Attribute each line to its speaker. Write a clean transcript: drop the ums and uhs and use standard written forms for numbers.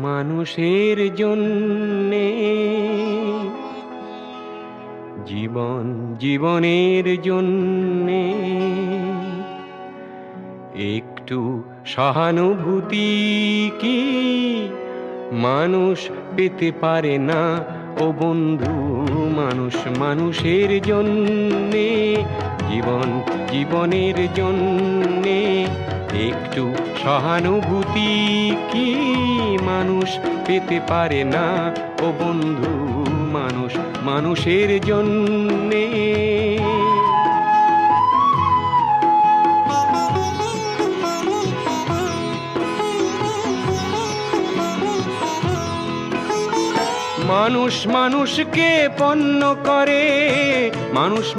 Speaker 1: মানুষের জন্যে, জীবন জীবনের জন্যে একটু সহানুভূতি কি মানুষ পেতে পারে না ও বন্ধু? মানুষ মানুষের জন্যে, জীবন জীবনের জন্যে একটু সহানুভূতি কি মানুষ পেতে পারে না ও বন্ধু? মানুষ মানুষের জন্যে। মানুষ মানুষকে পণ্য করে, মানুষ